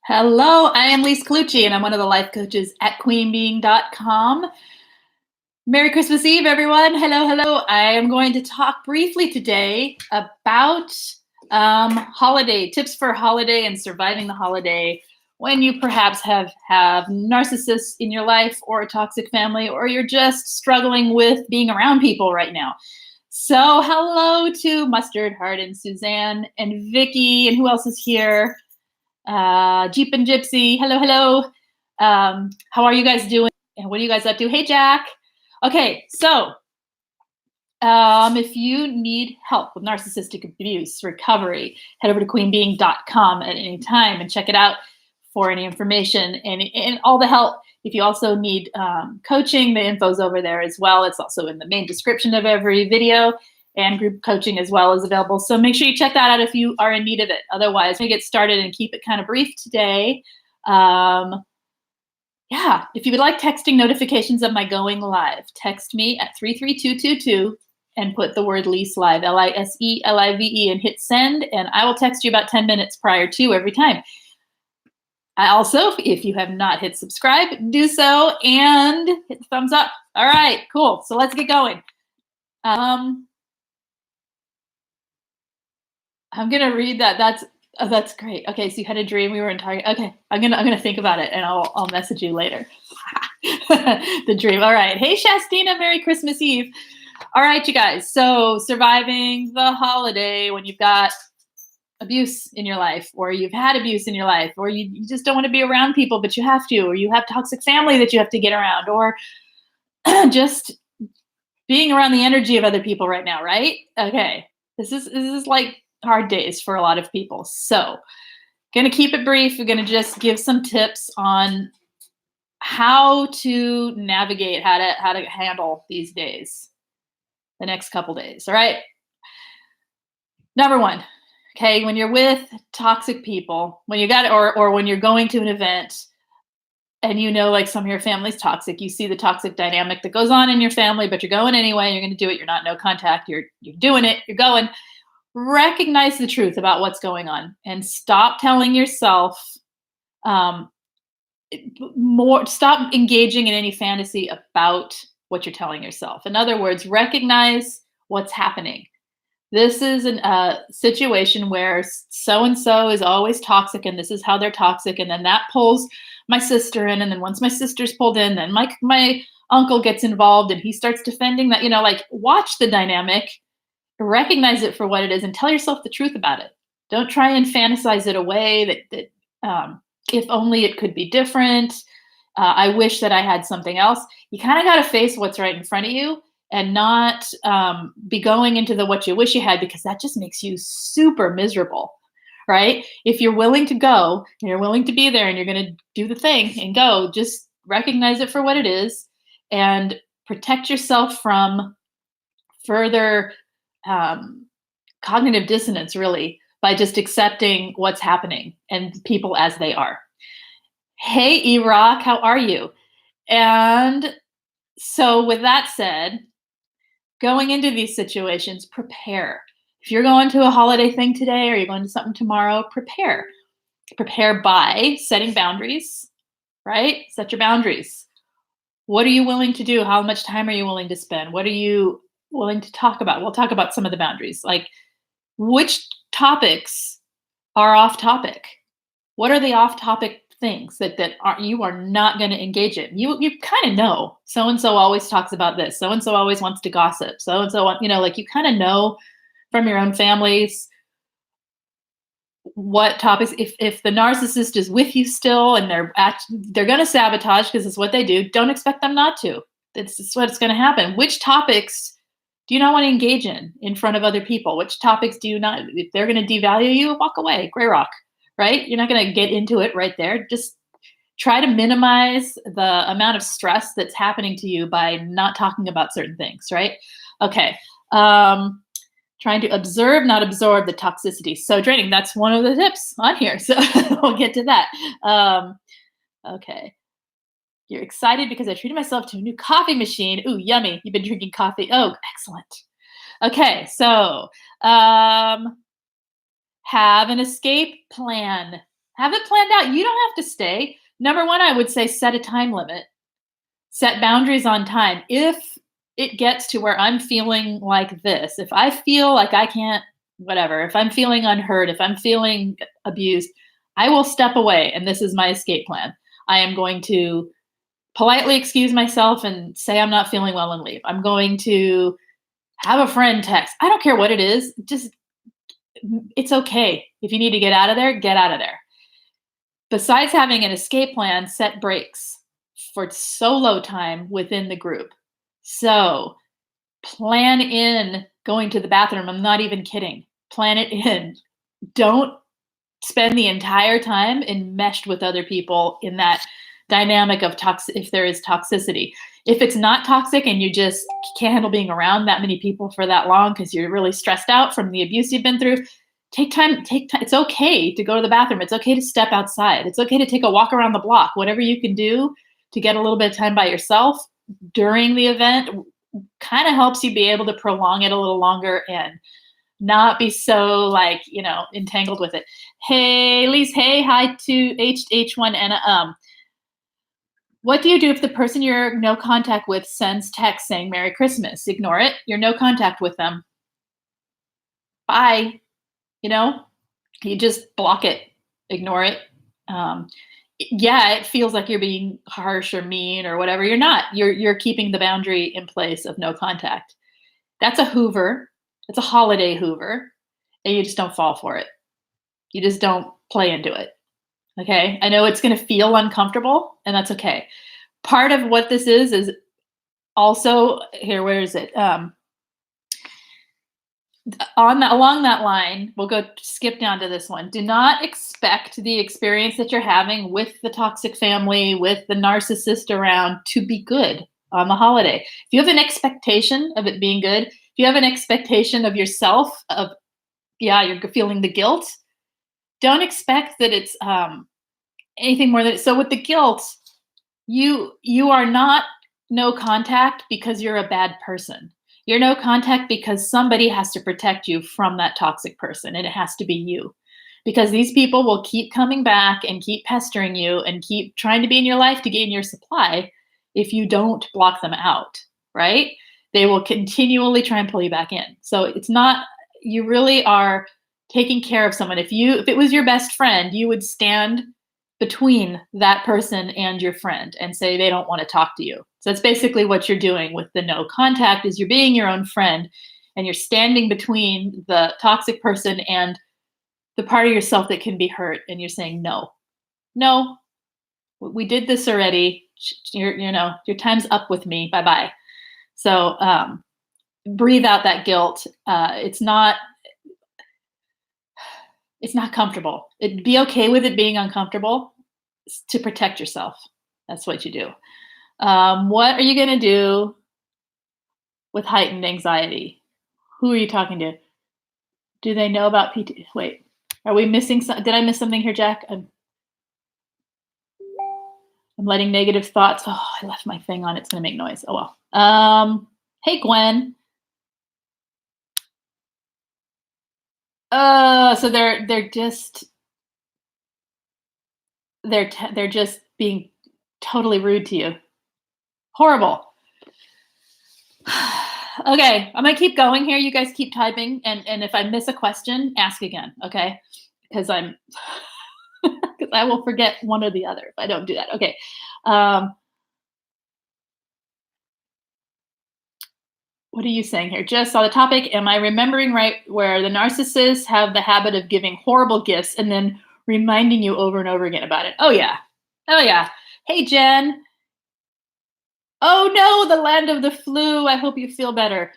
Hello, I am Lise Colucci, and I'm one of the life coaches at queenbeing.com. Merry Christmas Eve, everyone. Hello, hello. I am going to talk briefly today about holiday tips for holiday and surviving the holiday when you perhaps have narcissists in your life or a toxic family, or you're just struggling with being around people right now. So hello to Mustard, Heart, and Suzanne, and Vicky, and who else is here? Jeep and Gypsy, hello, hello. How are you guys doing? And what are you guys up to? Hey, Jack. Okay, so if you need help with narcissistic abuse recovery, head over to queenbeing.com at any time and check it out for any information and all the help. If you also need coaching, the info's over there as well. It's also in the main description of every video, and group coaching as well is available. So make sure you check that out if you are in need of it. Otherwise, we get started and keep it kind of brief today. Yeah, if you would like texting notifications of my going live, text me at 33222 and put the word Lise Live, Liselive, and hit send, and I will text you about 10 minutes prior to every time. I also, if you have not hit subscribe, do so and hit the thumbs up. All right, cool. So let's get going. I'm gonna read that. That's great. Okay, so you had a dream. We were in Target. Okay, I'm gonna think about it, and I'll message you later. The dream. All right. Hey, Shastina. Merry Christmas Eve. All right, you guys. So surviving the holiday when you've got abuse in your life, or you've had abuse in your life, or you just don't want to be around people, but you have to, or you have toxic family that you have to get around, or just being around the energy of other people right now, right? Okay. This is like hard days for a lot of people. So going to keep it brief. We're going to just give some tips on how to navigate, how to handle these days, the next couple days. All right. Number one, okay, when you're with toxic people, when you got or when you're going to an event and you know, like, some of your family's toxic, you see the toxic dynamic that goes on in your family, but you're going anyway, you're going to do it. You're not no contact. You're doing it. You're going. Recognize the truth about what's going on and stop telling yourself stop engaging in any fantasy about what you're telling yourself. In other words, recognize what's happening. This is a situation where so-and-so is always toxic, and this is how they're toxic, and then that pulls my sister in, and then once my sister's pulled in, then my uncle gets involved, and he starts defending that, like, watch the dynamic, recognize it for what it is, and tell yourself the truth about it. Don't try and fantasize it away that if only it could be different. I wish that I had something else. You kind of got to face what's right in front of you and not be going into the what you wish you had, because that just makes you super miserable, right? If you're willing to go and you're willing to be there and you're going to do the thing and go, just recognize it for what it is and protect yourself from further cognitive dissonance, really, by just accepting what's happening and people as they are. Hey, E-Rock, how are you? And so with that said, going into these situations, prepare. If you're going to a holiday thing today or you're going to something tomorrow, prepare. Prepare by setting boundaries, right? Set your boundaries. What are you willing to do? How much time are you willing to spend? What are you willing to talk about? We'll talk about some of the boundaries, like which topics are off topic. What are the off topic things that you are not going to engage in? You kind of know so-and-so always talks about this. So-and-so always wants to gossip. So-and-so, like, you kind of know from your own families what topics, if the narcissist is with you still and they're going to sabotage, because it's what they do, don't expect them not to. It's what's going to happen. Which topics do you not want to engage in front of other people? Which topics do you not, if they're going to devalue you, walk away, gray rock, right? You're not going to get into it right there. Just try to minimize the amount of stress that's happening to you by not talking about certain things, right? Okay. Trying to observe, not absorb the toxicity. So draining, that's one of the tips on here. So we'll get to that. Okay. You're excited because I treated myself to a new coffee machine. Ooh, yummy. You've been drinking coffee. Oh, excellent. Okay, so have an escape plan. Have it planned out. You don't have to stay. Number one, I would say set a time limit, set boundaries on time. If it gets to where I'm feeling like this, if I feel like I can't, whatever, if I'm feeling unheard, if I'm feeling abused, I will step away. And this is my escape plan. I am going to politely excuse myself and say I'm not feeling well and leave. I'm going to have a friend text. I don't care what it is. Just, it's okay. If you need to get out of there, get out of there. Besides having an escape plan, set breaks for solo time within the group. So plan in going to the bathroom. I'm not even kidding. Plan it in. Don't spend the entire time enmeshed with other people in that dynamic of if there is toxicity. If it's not toxic and you just can't handle being around that many people for that long because you're really stressed out from the abuse you've been through, take time. It's okay to go to the bathroom. It's okay to step outside. It's okay to take a walk around the block. Whatever you can do to get a little bit of time by yourself during the event kind of helps you be able to prolong it a little longer and not be so like, entangled with it. Hey, Lise, hey, hi to H1 Anna. What do you do if the person you're no contact with sends text saying Merry Christmas? Ignore it. You're no contact with them. Bye. You just block it, ignore it. Yeah, it feels like you're being harsh or mean or whatever. You're not. You're keeping the boundary in place of no contact. That's a Hoover. It's a holiday Hoover, and you just don't fall for it. You just don't play into it. Okay? I know it's going to feel uncomfortable, and that's okay. Part of what this is also here. Where is it? Along that line, we'll skip down to this one. Do not expect the experience that you're having with the toxic family, with the narcissist around, to be good on the holiday. If you have an expectation of it being good, if you have an expectation of yourself, you're feeling the guilt, don't expect that it's anything more than. So with the guilt, you are not no contact because you're a bad person. You're no contact because somebody has to protect you from that toxic person, and it has to be you. Because these people will keep coming back and keep pestering you and keep trying to be in your life to gain your supply if you don't block them out, right? They will continually try and pull you back in. So it's not, you really are taking care of someone. If it was your best friend, you would stand between that person and your friend and say they don't want to talk to you. So that's basically what you're doing with the no contact, is you're being your own friend and you're standing between the toxic person and the part of yourself that can be hurt, and you're saying no, we did this already. Your time's up with me. Bye-bye. So breathe out that guilt. It's not comfortable. Be okay with it being uncomfortable to protect yourself. That's what you do. What are you going to do with heightened anxiety? Who are you talking to? Do they know about PT? Wait, are we missing did I miss something here, Jack? I'm letting negative thoughts. Oh, I left my thing on. It's going to make noise. Oh, well. Hey, Gwen. So they're just being totally rude to you. Horrible. Okay, I'm gonna keep going here. You guys keep typing, and if I miss a question, ask again, okay? Because I will forget one or the other if I don't do that. Okay. What are you saying here? Just saw the topic. Am I remembering right where the narcissists have the habit of giving horrible gifts and then reminding you over and over again about it? Oh, yeah. Oh, yeah. Hey, Jen. Oh, no, the land of the flu. I hope you feel better.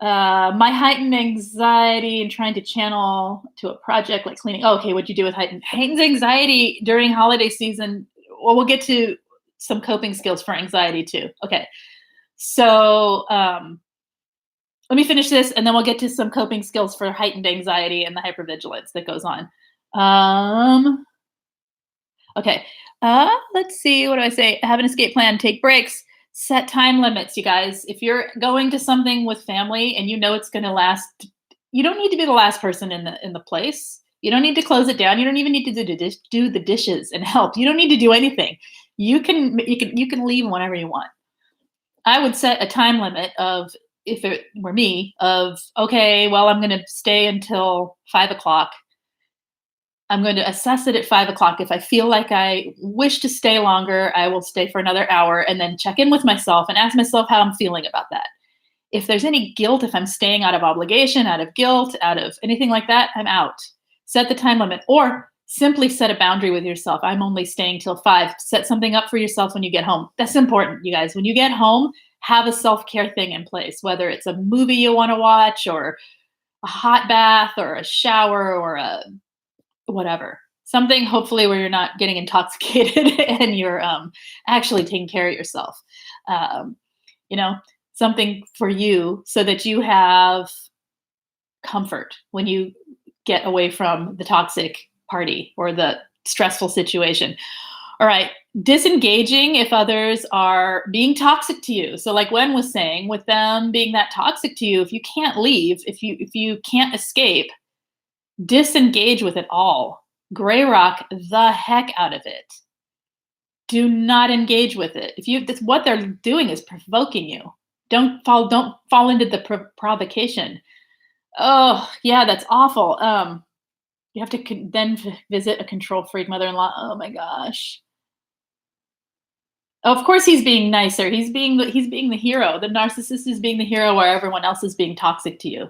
My heightened anxiety and trying to channel to a project like cleaning. Oh, okay, what'd you do with heightened anxiety during holiday season? Well, we'll get to some coping skills for anxiety, too. Okay. So, let me finish this, and then we'll get to some coping skills for heightened anxiety and the hypervigilance that goes on. Okay. Let's see. What do I say? Have an escape plan. Take breaks. Set time limits, you guys. If you're going to something with family and you know it's going to last, you don't need to be the last person in the place. You don't need to close it down. You don't even need to do the dishes and help. You don't need to do anything. You can leave whenever you want. I would set a time limit of, if it were me, of, okay, well, I'm going to stay until 5 o'clock. I'm going to assess it at 5 o'clock. If I feel like I wish to stay longer, I will stay for another hour and then check in with myself and ask myself how I'm feeling about that. If there's any guilt, if I'm staying out of obligation, out of guilt, out of anything like that, I'm out. Set the time limit, or simply set a boundary with yourself. I'm only staying till 5. Set something up for yourself when you get home. That's important, you guys. When you get home, have a self-care thing in place, whether it's a movie you want to watch, or a hot bath, or a shower, or a whatever. Something hopefully where you're not getting intoxicated and you're actually taking care of yourself. You know, something for you so that you have comfort when you get away from the toxic party or the stressful situation. All right. Disengaging if others are being toxic to you. So like Wen was saying, with them being that toxic to you, if you can't leave, if you can't escape, disengage with it all. Gray rock the heck out of it. Do not engage with it. That's what they're doing, is provoking you. Don't fall into the provocation. Oh, yeah, that's awful. You have to then visit a control freak mother-in-law. Oh my gosh. Of course he's being nicer. He's being the hero. The narcissist is being the hero where everyone else is being toxic to you.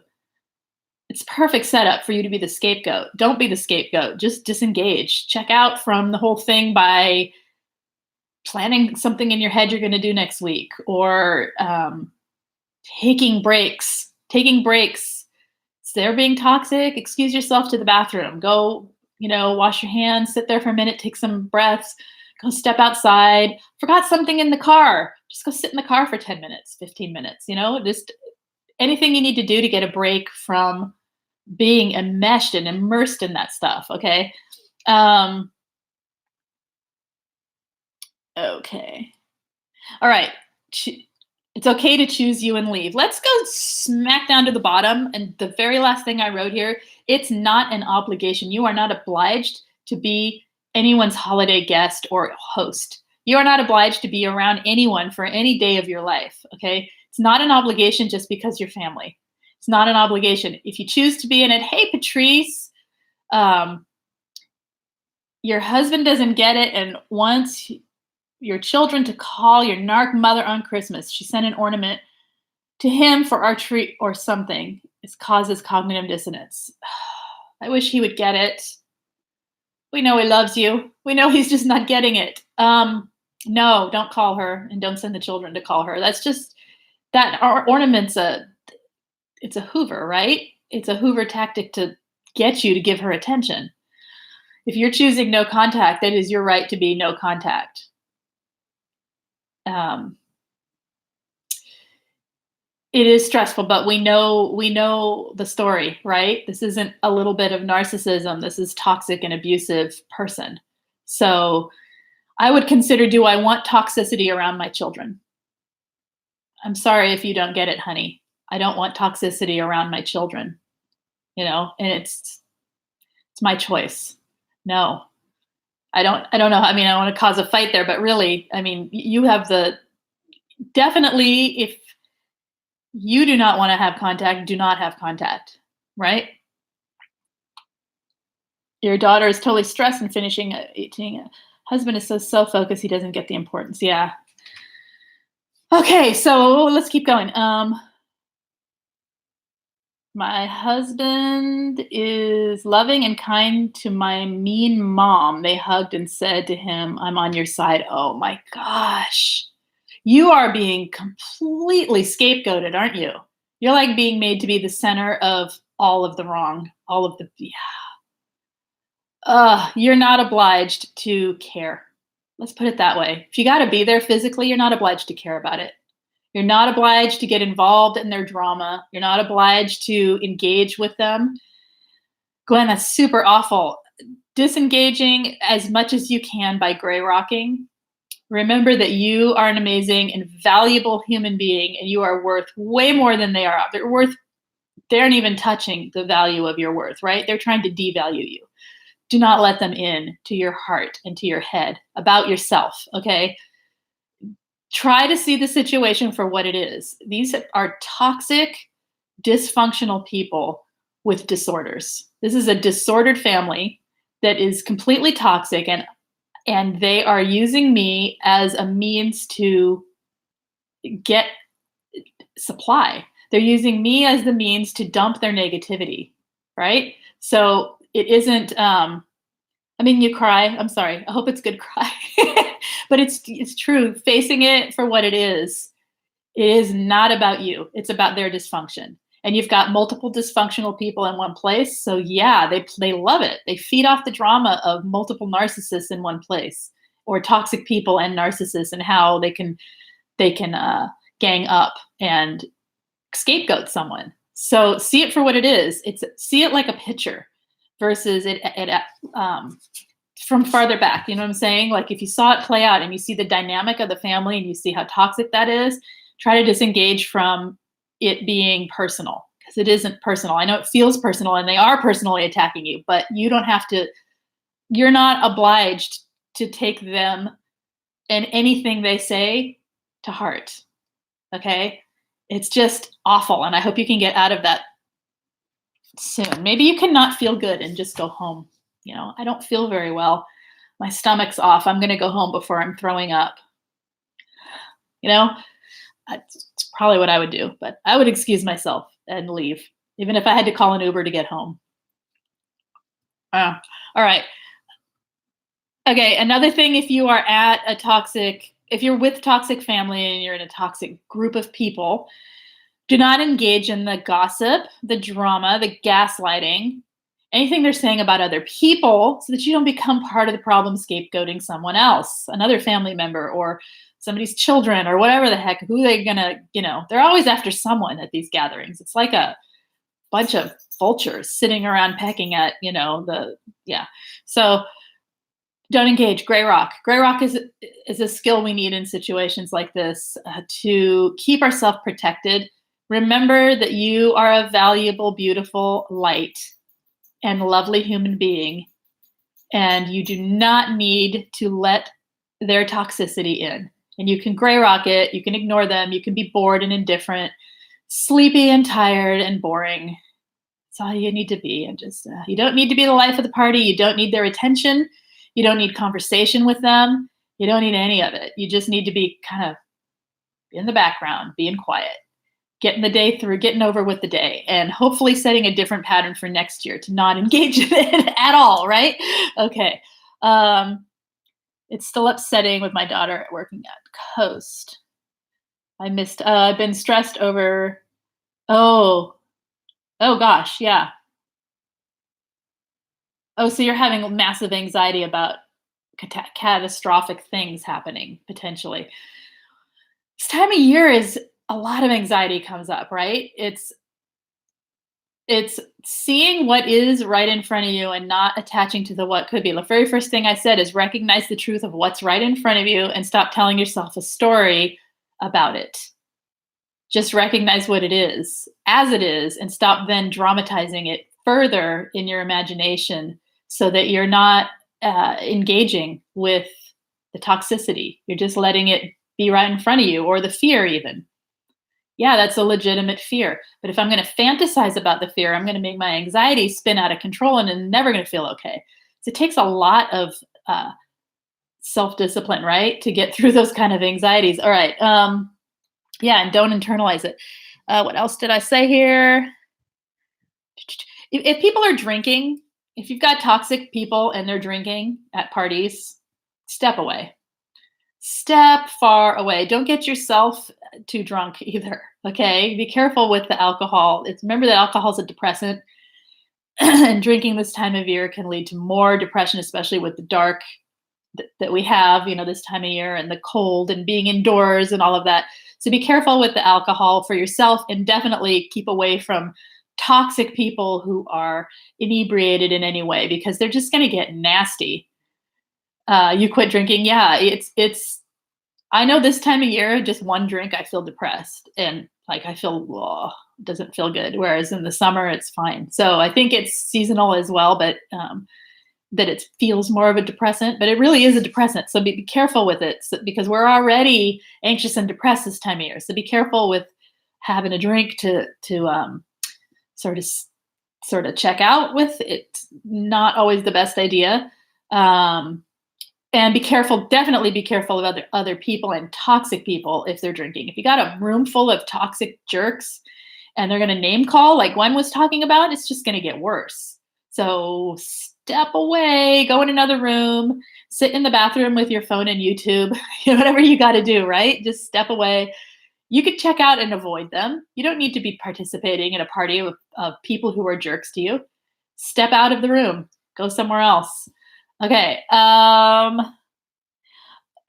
It's perfect setup for you to be the scapegoat. Don't be the scapegoat. Just disengage. Check out from the whole thing by planning something in your head you're going to do next week, or taking breaks. So they're being toxic. Excuse yourself to the bathroom. Go, wash your hands, sit there for a minute, take some breaths, go step outside. Forgot something in the car. Just go sit in the car for 10 minutes, 15 minutes, just anything you need to do to get a break from being enmeshed and immersed in that stuff. Okay. Okay. All right. It's okay to choose you and leave. Let's go smack down to the bottom. And the very last thing I wrote here, it's not an obligation. You are not obliged to be anyone's holiday guest or host. You are not obliged to be around anyone for any day of your life. Okay. It's not an obligation just because you're family. It's not an obligation. If you choose to be in it, hey, Patrice, your husband doesn't get it and wants your children to call your narc mother on Christmas. She sent an ornament to him for our treat or something. It causes cognitive dissonance. I wish he would get it. We know he loves you. We know he's just not getting it. No, don't call her, and don't send the children to call her. That's just, that ornament's it's a Hoover, right? It's a Hoover tactic to get you to give her attention. If you're choosing no contact, that is your right to be no contact. It is stressful, but we know the story, right? This isn't a little bit of narcissism. This is toxic and abusive person. So I would consider, do I want toxicity around my children? I'm sorry if you don't get it, honey. I don't want toxicity around my children, and it's my choice. No, I don't know. I mean, I don't want to cause a fight there, but really, I mean, you have definitely, if you do not want to have contact, do not have contact, right? Your daughter is totally stressed and finishing 18. Husband is so self-focused, he doesn't get the importance. Yeah. Okay, so let's keep going. My husband is loving and kind to my mean mom. They hugged and said to him, I'm on your side. Oh my gosh. You are being completely scapegoated, aren't you? You're like being made to be the center of all of the wrong, all of the, you're not obliged to care. Let's put it that way. If you got to be there physically, you're not obliged to care about it. You're not obliged to get involved in their drama. You're not obliged to engage with them. Gwen, that's super awful. Disengaging as much as you can by gray rocking. Remember that you are an amazing and valuable human being, and you are worth way more than they are. They're worth they aren't even touching the value of your worth, right? They're trying to devalue you. Do not let them in to your heart and to your head about yourself, okay? Try to see the situation for what it is. These are toxic, dysfunctional people with disorders. This is a disordered family that is completely toxic, and they are using me as a means to get supply. They're using me as the means to dump their negativity, right? So it isn't I mean, you cry. I'm sorry. I hope it's good cry. But it's true. Facing it for what it is not about you. It's about their dysfunction. And you've got multiple dysfunctional people in one place. So yeah, they love it. They feed off the drama of multiple narcissists in one place, or toxic people and narcissists, and how they can gang up and scapegoat someone. So see it for what it is. See it like a picture versus it from farther back. You know what I'm saying? Like if you saw it play out and you see the dynamic of the family and you see how toxic that is, try to disengage from it being personal, because it isn't personal. I know it feels personal and they are personally attacking you, but you don't have to, you're not obliged to take them and anything they say to heart. Okay? It's just awful. And I hope you can get out of that soon. Maybe you cannot feel good and just go home. You know, I don't feel very well. My stomach's off. I'm going to go home before I'm throwing up. You know, it's probably what I would do, but I would excuse myself and leave, even if I had to call an Uber to get home. All right. Okay. Another thing, if you are at a toxic, if you're with toxic family and you're in a toxic group of people, do not engage in the gossip, the drama, the gaslighting, anything they're saying about other people, so that you don't become part of the problem scapegoating someone else, another family member or somebody's children or whatever the heck, who they're gonna, you know, they're always after someone at these gatherings. It's like a bunch of vultures sitting around pecking at, you know, yeah. So don't engage. Gray rock. Gray rock is a skill we need in situations like this to keep ourselves protected. Remember that you are a valuable, beautiful, light, and lovely human being, and you do not need to let their toxicity in. And you can gray rock it, you can ignore them, you can be bored and indifferent, sleepy and tired and boring. That's all you need to be. And just, you don't need to be the life of the party. You don't need their attention. You don't need conversation with them. You don't need any of it. You just need to be kind of in the background, being quiet, getting the day through, getting over with the day, and hopefully setting a different pattern for next year to not engage in it at all, right? Okay. It's still upsetting with my daughter working at Coast. I've been stressed over, oh gosh, yeah. Oh, so you're having massive anxiety about catastrophic things happening potentially. This time of year is a lot of anxiety comes up, right? It's seeing what is right in front of you and not attaching to the what could be. The very first thing I said is recognize the truth of what's right in front of you and stop telling yourself a story about it. Just recognize what it is as it is and stop then dramatizing it further in your imagination so that you're not engaging with the toxicity. You're just letting it be right in front of you, or the fear even. Yeah, that's a legitimate fear. But if I'm going to fantasize about the fear, I'm going to make my anxiety spin out of control and I'm never going to feel okay. So it takes a lot of self-discipline, right? To get through those kind of anxieties. All right. Yeah, and don't internalize it. What else did I say here? If people are drinking, if you've got toxic people and they're drinking at parties, step away. Step far away. Don't get yourself too drunk either. Okay. Be careful with the alcohol. Remember that alcohol is a depressant, and drinking this time of year can lead to more depression, especially with the dark that we have, you know, this time of year, and the cold and being indoors and all of that. So be careful with the alcohol for yourself, and definitely keep away from toxic people who are inebriated in any way, because they're just going to get nasty. You quit drinking. Yeah, I know this time of year, just one drink, I feel depressed and like I feel doesn't feel good. Whereas in the summer, it's fine. So I think it's seasonal as well, but that it feels more of a depressant, but it really is a depressant. So be careful with it because we're already anxious and depressed this time of year. So be careful with having a drink to sort of check out with. It's not always the best idea. And be careful, definitely be careful of other people and toxic people if they're drinking. If you got a room full of toxic jerks and they're going to name call like Gwen was talking about, it's just going to get worse. So step away, go in another room, sit in the bathroom with your phone and YouTube, whatever you got to do, right? Just step away. You could check out and avoid them. You don't need to be participating in a party of people who are jerks to you. Step out of the room, go somewhere else. Okay.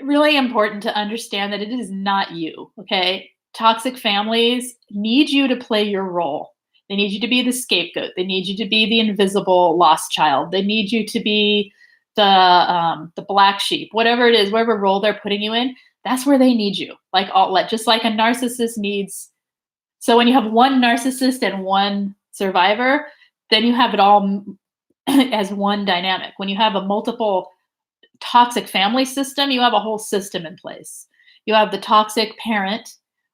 Really important to understand that it is not you. Okay. Toxic families need you to play your role. They need you to be the scapegoat. They need you to be the invisible lost child. They need you to be the black sheep, whatever it is, whatever role they're putting you in. That's where they need you. Just like a narcissist needs. So when you have one narcissist and one survivor, then you have it all as one dynamic. When you have a multiple toxic family system, you have a whole system in place. You have the toxic parent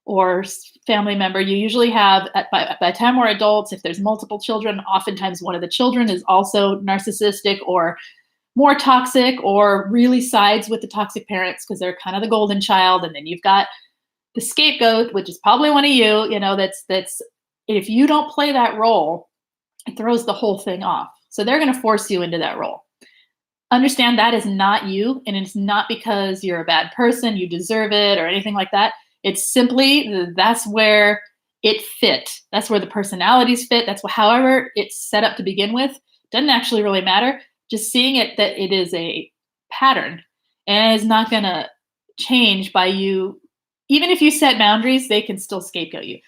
or family member. You usually have, by the time we're adults, if there's multiple children, oftentimes one of the children is also narcissistic or more toxic or really sides with the toxic parents because they're kind of the golden child. And then you've got the scapegoat, which is probably one of you, that's if you don't play that role, it throws the whole thing off. So they're going to force you into that role. Understand that is not you, and it's not because you're a bad person, you deserve it, or anything like that. It's simply that's where it fit. That's where the personalities fit. That's however it's set up to begin with. Doesn't actually really matter. Just seeing it that it is a pattern and is not going to change by you. Even if you set boundaries, they can still scapegoat you.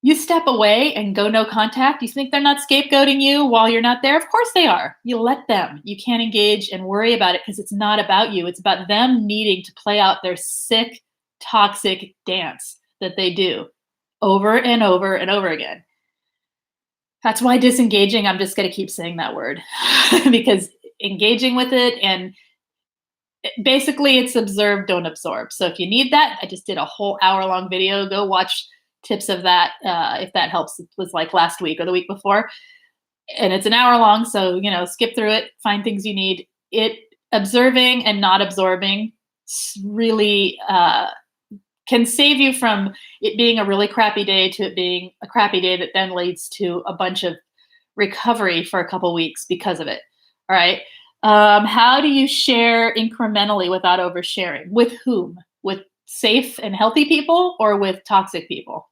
You step away and go no contact. You think they're not scapegoating you while you're not there? Of course they are. You let them. You can't engage and worry about it because it's not about you. It's about them needing to play out their sick, toxic dance that they do over and over and over again. That's why disengaging, I'm just going to keep saying that word because engaging with it and basically it's observe, don't absorb. So if you need that, I just did a whole hour-long video. Go watch tips of that if that helps. It was like last week or the week before, and it's an hour long, so skip through it, find things you need. It observing and not absorbing really can save you from it being a really crappy day to it being a crappy day that then leads to a bunch of recovery for a couple weeks because of it. All right. How do you share incrementally without oversharing? With whom? With safe and healthy people or with toxic people?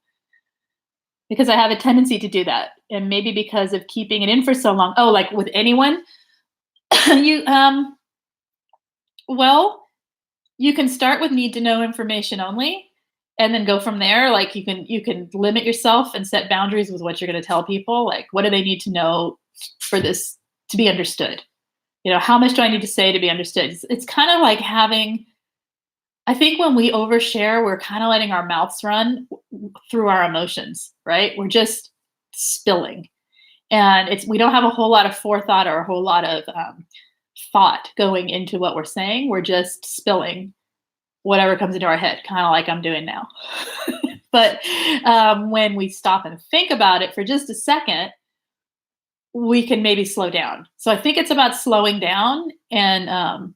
Because I have a tendency to do that. And maybe because of keeping it in for so long. Oh, like with anyone? You can start with need to know information only and then go from there. Like you can limit yourself and set boundaries with what you're going to tell people. Like, what do they need to know for this to be understood? How much do I need to say to be understood? It's kind of like I think when we overshare, we're kind of letting our mouths run through our emotions, right? We're just spilling. And we don't have a whole lot of forethought or a whole lot of thought going into what we're saying. We're just spilling whatever comes into our head, kind of like I'm doing now. But when we stop and think about it for just a second, we can maybe slow down. So I think it's about slowing down. And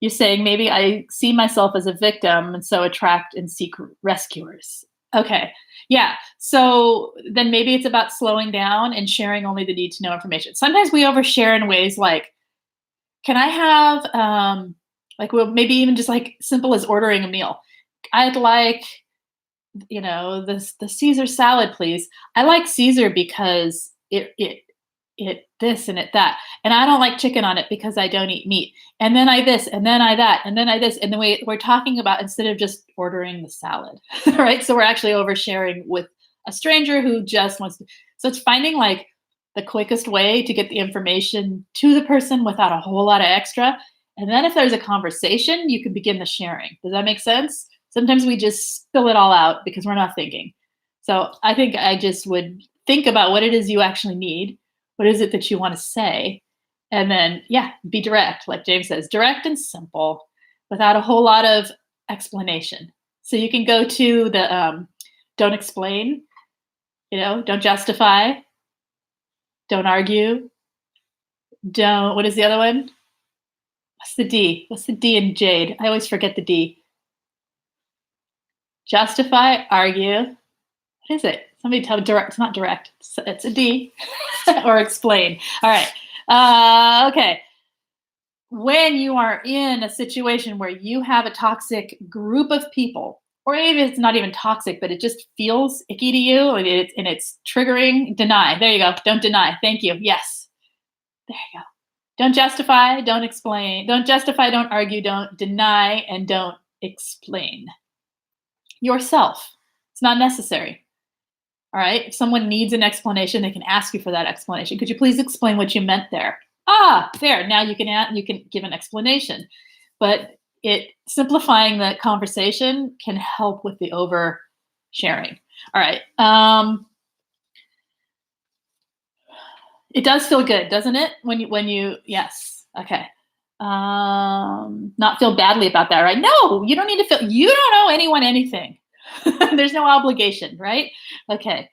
you're saying maybe I see myself as a victim and so attract and seek rescuers. Okay. Yeah. So then maybe it's about slowing down and sharing only the need to know information. Sometimes we overshare in ways like, can I have, maybe even just like simple as ordering a meal. I'd like, the Caesar salad, please. I like Caesar because it this and it that. And I don't like chicken on it because I don't eat meat. And then I this, and then I that, and then I this. And then we're talking about instead of just ordering the salad, right? So we're actually oversharing with a stranger who just wants to. So it's finding like the quickest way to get the information to the person without a whole lot of extra. And then if there's a conversation, you can begin the sharing. Does that make sense? Sometimes we just spill it all out because we're not thinking. So I think I just would think about what it is you actually need. What is it that you want to say? And then, yeah, be direct, like James says, direct and simple without a whole lot of explanation. So you can go to the don't explain, don't justify, don't argue, don't, what is the other one? What's the D? What's the D in Jade? I always forget the D. Justify, argue. What is it? Somebody tell me. Direct. It's not direct. It's a D. Or explain. All right. Okay. When you are in a situation where you have a toxic group of people, or maybe it's not even toxic, but it just feels icky to you and it's triggering, deny. There you go. Don't deny. Thank you. Yes. There you go. Don't justify, don't explain. Don't justify, don't argue, don't deny, and don't explain yourself. It's not necessary. All right. If someone needs an explanation, they can ask you for that explanation. Could you please explain what you meant there? There. Now you can give an explanation. But simplifying the conversation can help with the oversharing. All right. It does feel good, doesn't it? When you yes. Okay. Not feel badly about that, right? No, you don't need to feel, you don't owe anyone anything. There's no obligation, right? Okay.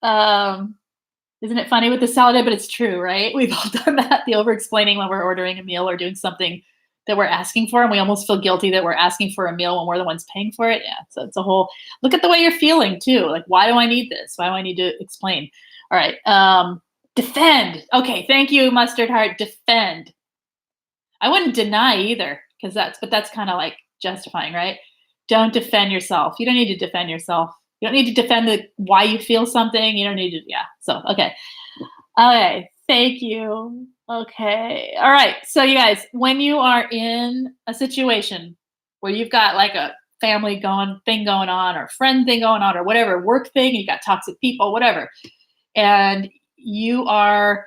Isn't it funny with the salad? But it's true, right? We've all done that, the over-explaining when we're ordering a meal or doing something that we're asking for, and we almost feel guilty that we're asking for a meal when we're the ones paying for it. Yeah, so it's a whole, look at the way you're feeling too. Like, why do I need this? Why do I need to explain? All right. Defend. Okay, thank you, Mustard Heart. Defend. I wouldn't deny either, because that's kind of like justifying, right? Don't defend yourself. You don't need to defend yourself. You don't need to defend why you feel something. You don't need to, yeah. So, okay. Okay, thank you. Okay. All right. So you guys, when you are in a situation where you've got like a family thing going on, or friend thing going on, or whatever, work thing, you got toxic people, whatever, and you are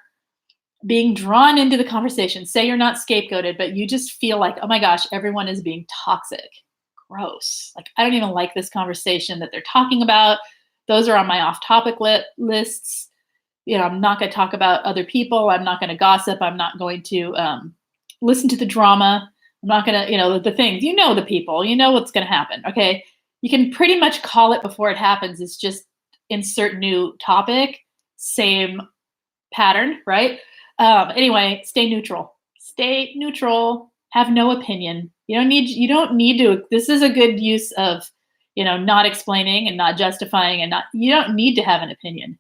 being drawn into the conversation, say you're not scapegoated, but you just feel like, oh my gosh, everyone is being toxic. Gross. Like, I don't even like this conversation that they're talking about. Those are on my off-topic lists. I'm not going to talk about other people. I'm not going to gossip. I'm not going to listen to the drama. I'm not going to, the things, the people, what's going to happen. Okay. You can pretty much call it before it happens. It's just insert new topic, same pattern, right? Anyway, stay neutral. Stay neutral. Have no opinion. You don't need to, this is a good use of, not explaining and not justifying you don't need to have an opinion.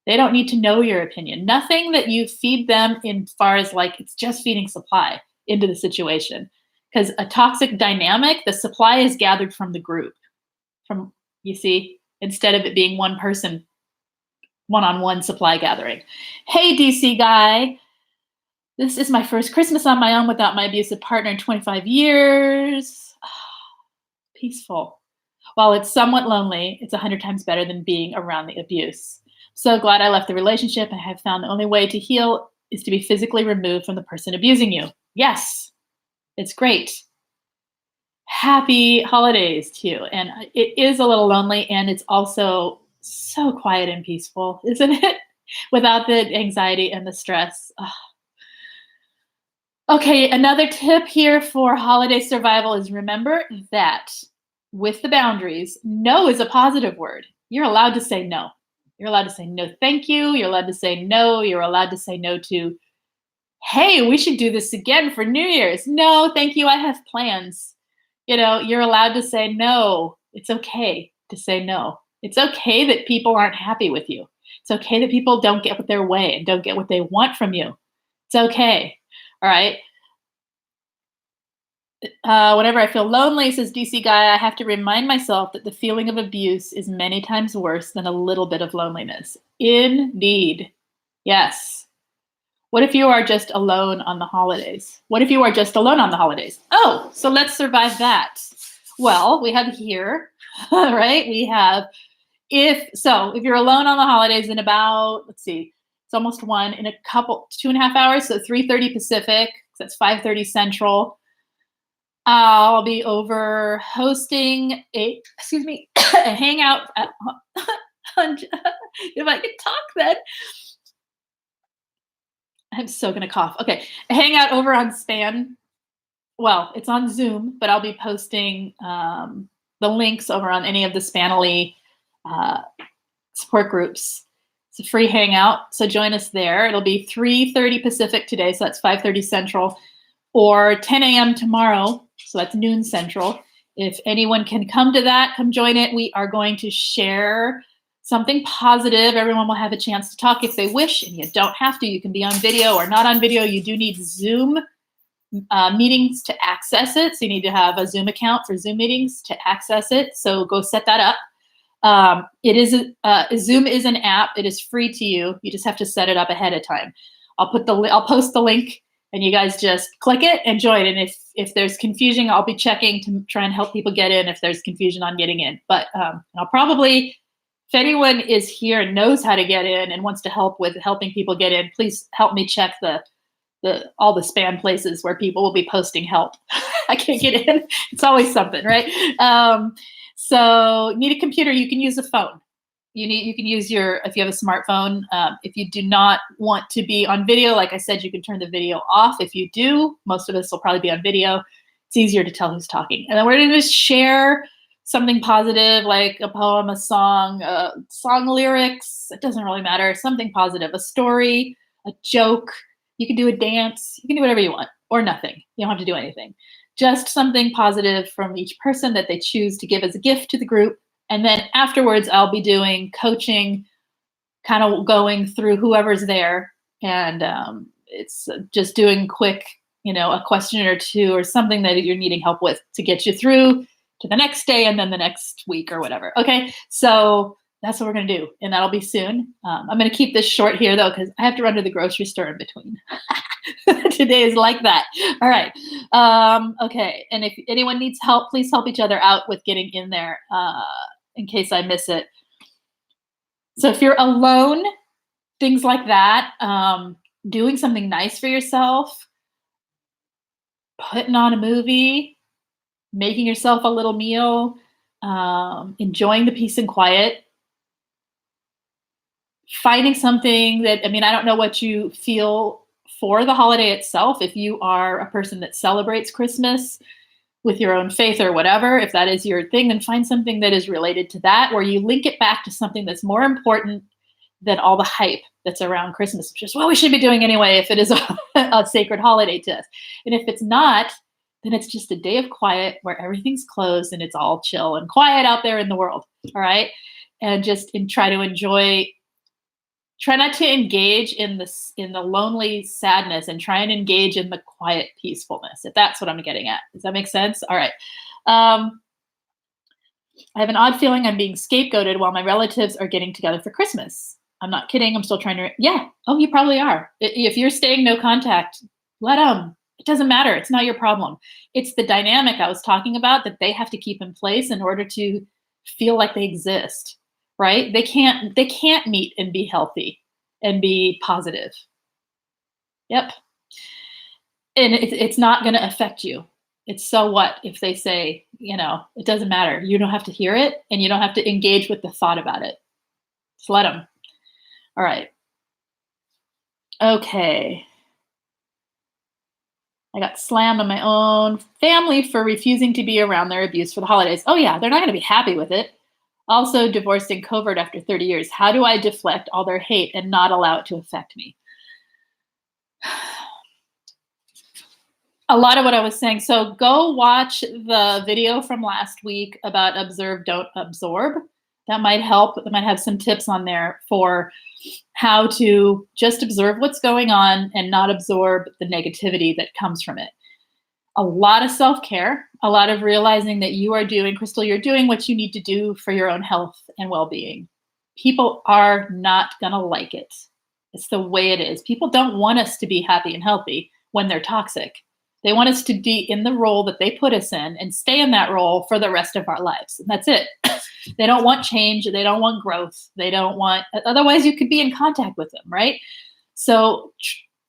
They don't need to know your opinion. Nothing that you feed them in far as like, it's just feeding supply into the situation. Because a toxic dynamic, the supply is gathered from the group, instead of it being one person, one-on-one supply gathering. Hey, DC guy. This is my first Christmas on my own without my abusive partner in 25 years. Peaceful. While it's somewhat lonely, it's 100 times better than being around the abuse. So glad I left the relationship, and have found the only way to heal is to be physically removed from the person abusing you. Yes, it's great. Happy holidays to you. And it is a little lonely, and it's also so quiet and peaceful, isn't it? Without the anxiety and the stress. Okay, another tip here for holiday survival is remember that with the boundaries, no is a positive word. You're allowed to say no. You're allowed to say no, thank you. You're allowed to say no. You're allowed to say no to, hey, we should do this again for New Year's. No, thank you. I have plans. You're allowed to say no. It's okay to say no. It's okay that people aren't happy with you. It's okay that people don't get their way and don't get what they want from you. It's okay. All right. Whenever I feel lonely, says DC Guy, I have to remind myself that the feeling of abuse is many times worse than a little bit of loneliness. Indeed. Yes. What if you are just alone on the holidays? What if you are just alone on the holidays? Oh, so let's survive that. Well, we have here, right? We have, if you're alone on the holidays in about, let's see, it's almost 1 in a couple, 2.5 hours. So 3:30 Pacific, so that's 5:30 Central. I'll be over hosting a hangout. If I could talk then. I'm so gonna cough. Okay. Hang out over on Span. Well, it's on Zoom, but I'll be posting the links over on any of the Spanily uh, support groups. It's a free hangout, so join us there. It'll be 3:30 Pacific today, so that's 5:30 Central, or 10 a.m. tomorrow, so that's noon Central. If anyone can come to that, come join it. We are going to share something positive. Everyone will have a chance to talk if they wish, and you don't have to. You can be on video or not on video. You do need Zoom meetings to access it. So you need to have a Zoom account for Zoom meetings to access it. So go set that up. Zoom is an app. It is free to you. You just have to set it up ahead of time. I'll post the link, and you guys just click it and join. And if there's confusion, I'll be checking to try and help people get in if there's confusion on getting in. But I'll probably, if anyone is here and knows how to get in and wants to help with helping people get in, please help me check all the spam places where people will be posting help. I can't get in. It's always something, right? So need a computer, you can use a phone. You can use if you have a smartphone. If you do not want to be on video, like I said, you can turn the video off. If you do, most of us will probably be on video. It's easier to tell who's talking. And then we're going to just share something positive, like a poem, a song lyrics. It doesn't really matter. Something positive, a story, a joke. You can do a dance. You can do whatever you want, or nothing. You don't have to do anything. Just something positive from each person that they choose to give as a gift to the group. And then afterwards, I'll be doing coaching, kind of going through whoever's there. And it's just doing quick, a question or two or something that you're needing help with to get you through to the next day and then the next week or whatever. Okay, so that's what we're going to do. And that'll be soon. I'm going to keep this short here, though, because I have to run to the grocery store in between. Today is like that. All right. Okay. And if anyone needs help, please help each other out with getting in there in case I miss it. So if you're alone, things like that, doing something nice for yourself, putting on a movie, making yourself a little meal, enjoying the peace and quiet, finding something that, I don't know what you feel for the holiday itself. If you are a person that celebrates Christmas with your own faith or whatever, if that is your thing, then find something that is related to that, where you link it back to something that's more important than all the hype that's around Christmas, which is what we should be doing anyway if it is a sacred holiday to us. And if it's not, then it's just a day of quiet where everything's closed and it's all chill and quiet out there in the world. All right. And try to enjoy. Try not to engage in the lonely sadness, and try and engage in the quiet peacefulness, if that's what I'm getting at. Does that make sense? All right. I have an odd feeling I'm being scapegoated while my relatives are getting together for Christmas. I'm not kidding. I'm still trying to. Yeah. Oh, you probably are. If you're staying no contact, let them. It doesn't matter. It's not your problem. It's the dynamic I was talking about that they have to keep in place in order to feel like they exist. Right? They can't meet and be healthy and be positive. Yep. And it's not going to affect you. It's so what if they say, it doesn't matter. You don't have to hear it, and you don't have to engage with the thought about it. Just let them. All right. Okay. I got slammed on my own family for refusing to be around their abuse for the holidays. Oh yeah, they're not going to be happy with it. Also divorced in covert after 30 years. How do I deflect all their hate and not allow it to affect me? A lot of what I was saying. So go watch the video from last week about observe, don't absorb. That might help. That might have some tips on there for how to just observe what's going on and not absorb the negativity that comes from it. A lot of self-care, a lot of realizing that you are doing, Crystal, you're doing what you need to do for your own health and well-being. People are not going to like it. It's the way it is. People don't want us to be happy and healthy when they're toxic. They want us to be in the role that they put us in and stay in that role for the rest of our lives. And that's it. They don't want change. They don't want growth. They don't want, otherwise you could be in contact with them, right? So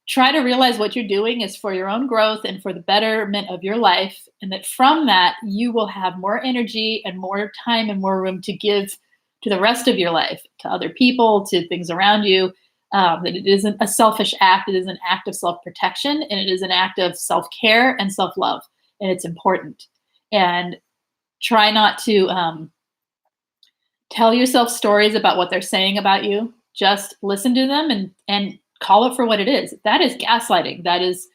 try to realize what you're doing is for your own growth and for the betterment of your life. And that from that, you will have more energy and more time and more room to give to the rest of your life, to other people, to things around you. That it isn't a selfish act. It is an act of self-protection, and it is an act of self-care and self-love, and it's important. And try not to tell yourself stories about what they're saying about you. Just listen to them and call it for what it is. That is gaslighting. That is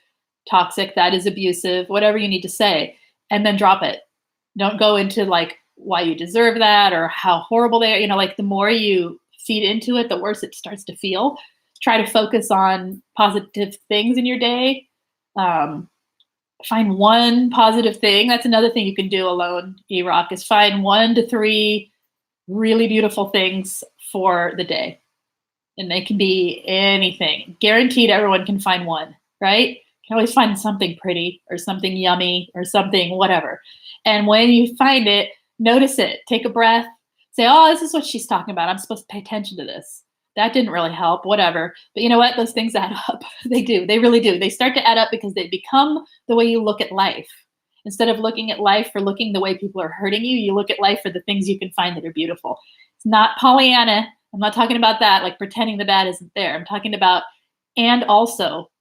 toxic. That is abusive, whatever you need to say, and then drop it. Don't go into like why you deserve that or how horrible they are. You know, like the more you feed into it, the worse it starts to feel. Try to focus on positive things in your day. Find one positive thing. That's another thing you can do alone, E-Rock, is find 1 to 3 really beautiful things for the day. And they can be anything. Guaranteed everyone can find one, right? You can always find something pretty or something yummy or something whatever. And when you find it, notice it. Take a breath. Say, oh, this is what she's talking about. I'm supposed to pay attention to this. That didn't really help, whatever. But you know what? Those things add up. They do. They really do. They start to add up because they become the way you look at life. Instead of looking at life for looking the way people are hurting you, you look at life for the things you can find that are beautiful. It's not Pollyanna. I'm not talking about that, like pretending the bad isn't there. I'm talking about, and also,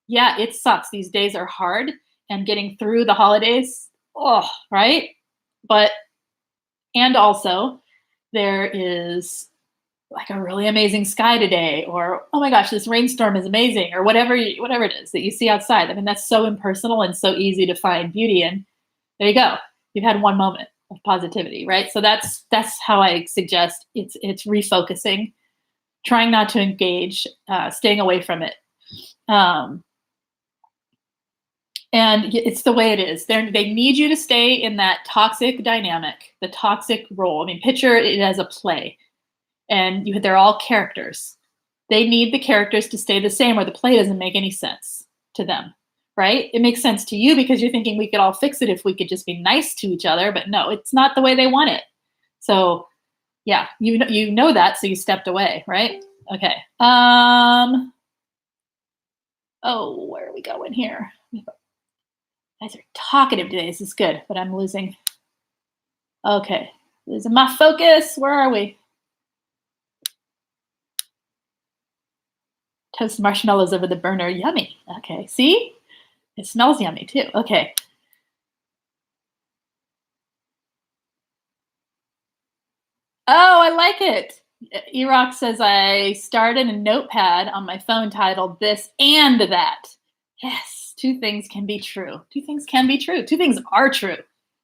yeah, it sucks. These days are hard, and getting through the holidays, oh, right? But, and also, there is like a really amazing sky today, or, oh my gosh, this rainstorm is amazing, or whatever it is that you see outside. I mean, that's so impersonal and so easy to find beauty in. There you go. You've had one moment of positivity, right? So that's how I suggest it's refocusing, trying not to engage, staying away from it. And it's the way it is. They need you to stay in that toxic dynamic, the toxic role. I mean, picture it as a play, and they're all characters. They need the characters to stay the same, or the play doesn't make any sense to them, right? It makes sense to you because you're thinking we could all fix it if we could just be nice to each other, but no, it's not the way they want it. So yeah, you know that, so you stepped away, right? Okay. Oh, where are we going here? You guys are talkative today. This is good, but I'm losing. Okay, losing my focus. Where are we? Toast marshmallows over the burner. Yummy. Okay, see? It smells yummy too. Okay. Oh, I like it. E-Rock says, I started a notepad on my phone titled This and That. Yes, 2 things can be true. 2 things can be true. 2 things are true.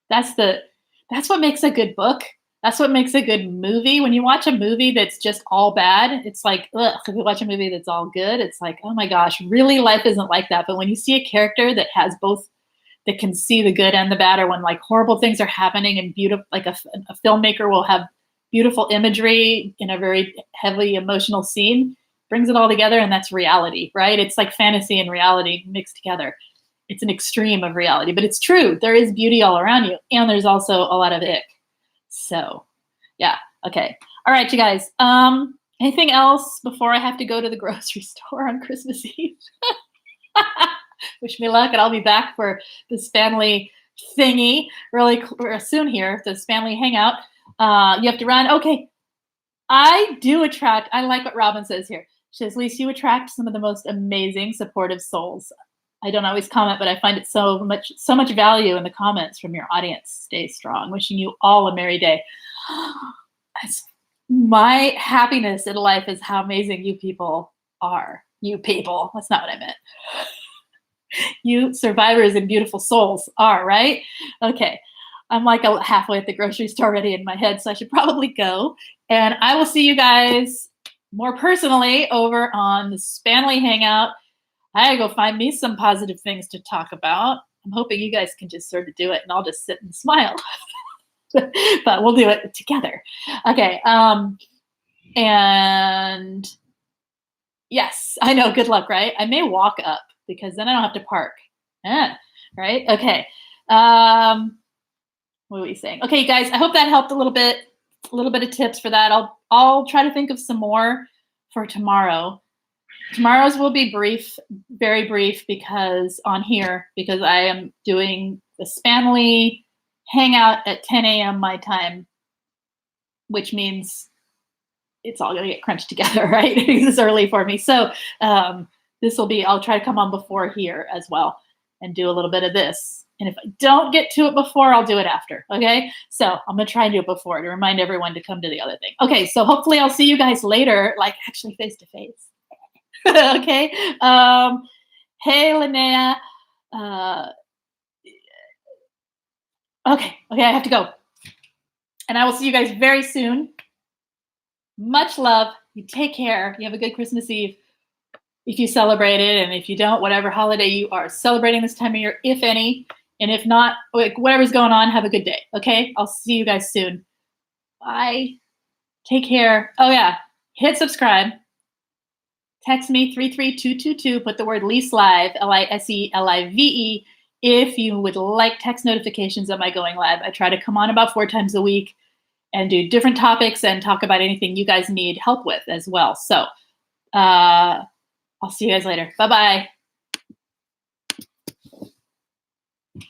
That's what makes a good book. That's what makes a good movie. When you watch a movie that's just all bad, it's like, ugh. If you watch a movie that's all good, it's like, oh my gosh, really life isn't like that. But when you see a character that has both, that can see the good and the bad, or when like horrible things are happening and beautiful, like a filmmaker will have beautiful imagery in a very heavily emotional scene, brings it all together, and that's reality, right? It's like fantasy and reality mixed together. It's an extreme of reality, but it's true. There is beauty all around you, and there's also a lot of ick. So, yeah, okay. All right, you guys. Anything else before I have to go to the grocery store on Christmas Eve? Wish me luck, and I'll be back for this family thingy really soon here, this family hangout. You have to run. Okay. I like what Robin says here. She says, Lise, you attract some of the most amazing supportive souls. I don't always comment, but I find it so much value in the comments from your audience. Stay strong. Wishing you all a merry day. My happiness in life is how amazing you people are. You people. That's not what I meant. You survivors and beautiful souls are, right? Okay. I'm like halfway at the grocery store already in my head, so I should probably go. And I will see you guys more personally over on the Spanley Hangout. I gotta go find me some positive things to talk about. I'm hoping you guys can just sort of do it, and I'll just sit and smile. But we'll do it together. Okay. And yes, I know. Good luck, right? I may walk up because then I don't have to park. Right? Okay. What were we saying? Okay, you guys, I hope that helped a little bit of tips for that. I'll try to think of some more for tomorrow. Tomorrow's will be brief, very brief, because I am doing the Spanley Hangout at 10 a.m. my time, which means it's all going to get crunched together, right? It's early for me. So this will be, I'll try to come on before here as well and do a little bit of this. And if I don't get to it before, I'll do it after. Okay. So I'm going to try and do it before to remind everyone to come to the other thing. Okay. So hopefully I'll see you guys later, like actually face to face. Okay. Hey, Linnea. Okay. I have to go. And I will see you guys very soon. Much love. You take care. You have a good Christmas Eve if you celebrate it. And if you don't, whatever holiday you are celebrating this time of year, if any. And if not, like whatever's going on, have a good day. Okay? I'll see you guys soon. Bye. Take care. Oh, yeah. Hit subscribe. Text me 33222. Put the word Lise Live, LISELIVE, if you would like text notifications of my going live. I try to come on about 4 times a week and do different topics and talk about anything you guys need help with as well. So I'll see you guys later. Bye-bye.